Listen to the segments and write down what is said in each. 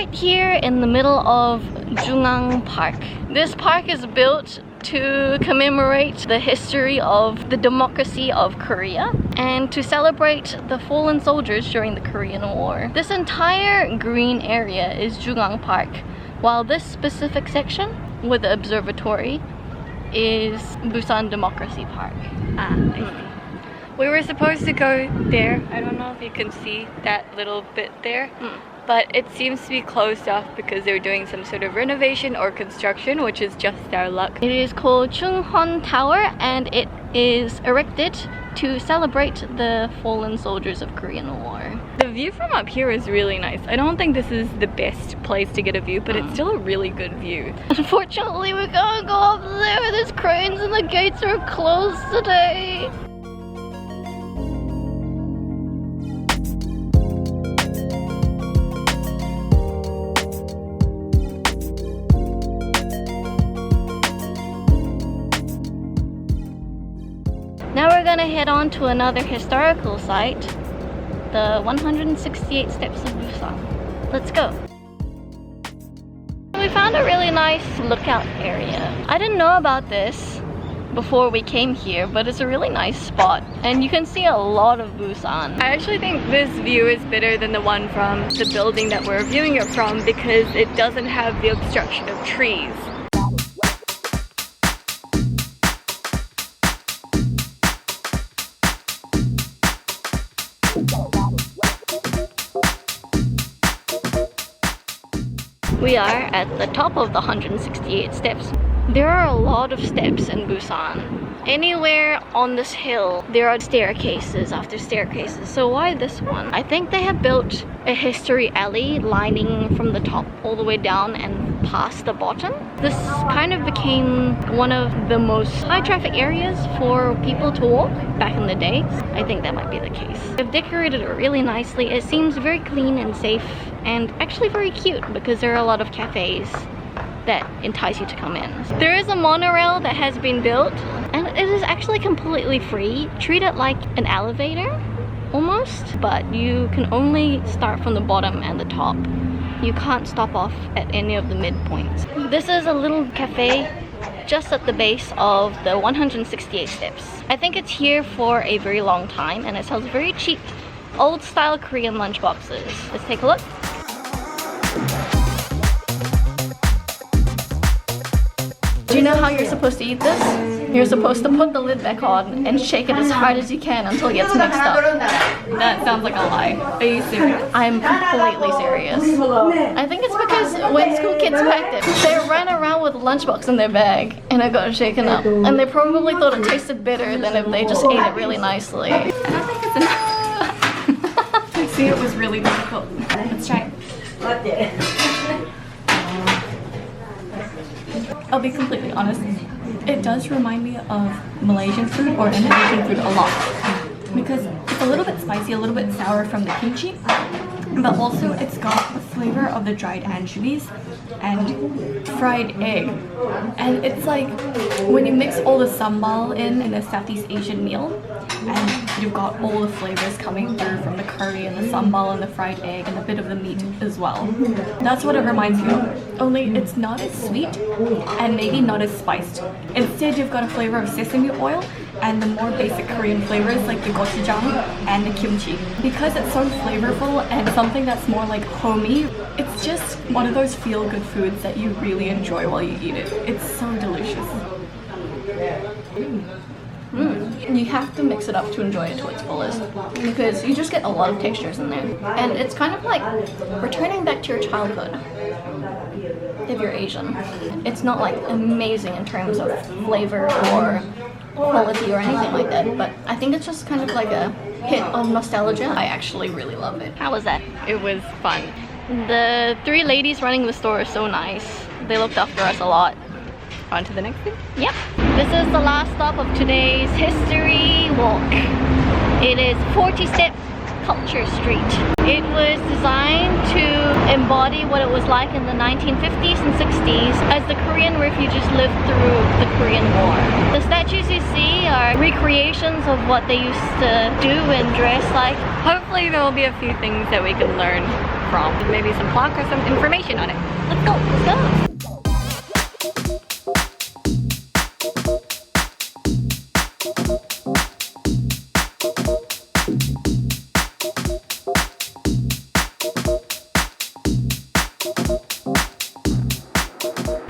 right here in the middle of JungAng Park. This park is built to commemorate the history of the democracy of Korea and to celebrate the fallen soldiers during the Korean War. This entire green area is JungAng Park, while this specific section with the observatory is Busan Democracy Park. I see. We were supposed to go there. I don't know if you can see that little bit there. But it seems to be closed off because they're doing some sort of renovation or construction, which is just our luck. It is called Chunghon Tower and it is erected to celebrate the fallen soldiers of Korean War. The view from up here is really nice. I don't think this is the best place to get a view, but it's still a really good view. Unfortunately, we can't go up there. There's cranes and the gates are closed today. Now we're gonna head on to another historical site, the 168 Steps of Busan. Let's go. We found a really nice lookout area. I didn't know about this before we came here, but it's a really nice spot and you can see a lot of Busan. I actually think this view is better than the one from the building that we're viewing it from because it doesn't have the obstruction of trees. We are at the top of the 168 steps. There are a lot of steps in Busan. Anywhere on this hill, there are staircases after staircases. So why this one? I think they have built a history alley lining from the top all the way down and past the bottom. This kind of became one of the most high traffic areas for people to walk back in the day. I think that might be the case. They've decorated it really nicely. It seems very clean and safe and actually very cute because there are a lot of cafes that entice you to come in. There is a monorail that has been built and it is actually completely free. Treat it like an elevator almost, but you can only start from the bottom and the top. You can't stop off at any of the midpoints. This is a little cafe just at the base of the 168 steps. I think it's here for a very long time and it sells very cheap old style Korean lunchboxes. Let's take a look. Do you know how you're supposed to eat this? You're supposed to put the lid back on and shake it as hard as you can until it gets mixed up. That sounds like a lie. Are you serious? I'm completely serious. I think it's because when school kids practice, they ran around with a lunchbox in their bag and it got shaken up. And they probably thought it tasted better than if they just ate it really nicely. I don't think it's enough. I see it was really difficult. Let's try it. I'll be completely honest, it does remind me of Malaysian food or Indonesian food a lot because it's a little bit spicy, a little bit sour from the kimchi, but also it's got the flavor of the dried anchovies and fried egg. And it's like when you mix all the sambal in a Southeast Asian meal and you've got all the flavors coming through from the curry and the sambal and the fried egg and a bit of the meat as well. That's what it reminds me of, only it's not as sweet and maybe not as spiced. Instead, you've got a flavor of sesame oil and the more basic Korean flavors like the gochujang and the kimchi. Because it's so flavorful and something that's more like homey, it's just one of those feel-good foods that you really enjoy while you eat it. It's so delicious. You have to mix it up to enjoy it to its fullest because you just get a lot of textures in there. And it's kind of like returning back to your childhood if you're Asian. It's not like amazing in terms of flavor or quality or anything like that, but I think it's just kind of like a hit of nostalgia. I actually really love it. How was that? It was fun. The three ladies running the store are so nice. They looked after us a lot. On to the next thing? Yep. This is the last stop of today's history walk. It is 40 Step Culture Street. It was designed to embody what it was like in the 1950s and 60s as the Korean refugees lived through the Korean War. The statues you see are recreations of what they used to do and dress like. Hopefully there will be a few things that we can learn from. Maybe some plaque or some information on it. Let's go, let's go!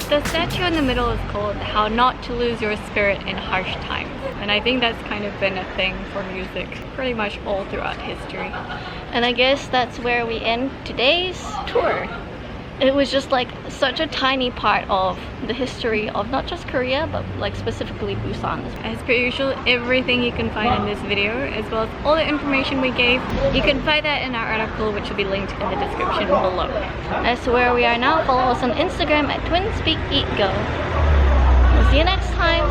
The statue in the middle is called How Not to Lose Your Spirit in Harsh Times. And I think that's kind of been a thing for music pretty much all throughout history. And I guess that's where we end today's tour. It was just like such a tiny part of the history of not just Korea, but like specifically Busan. As per usual, everything you can find in this video, as well as all the information we gave, you can find that in our article, which will be linked in the description below. As to where we are now, follow us on Instagram at TwinspeakEatGo. We'll see you next time.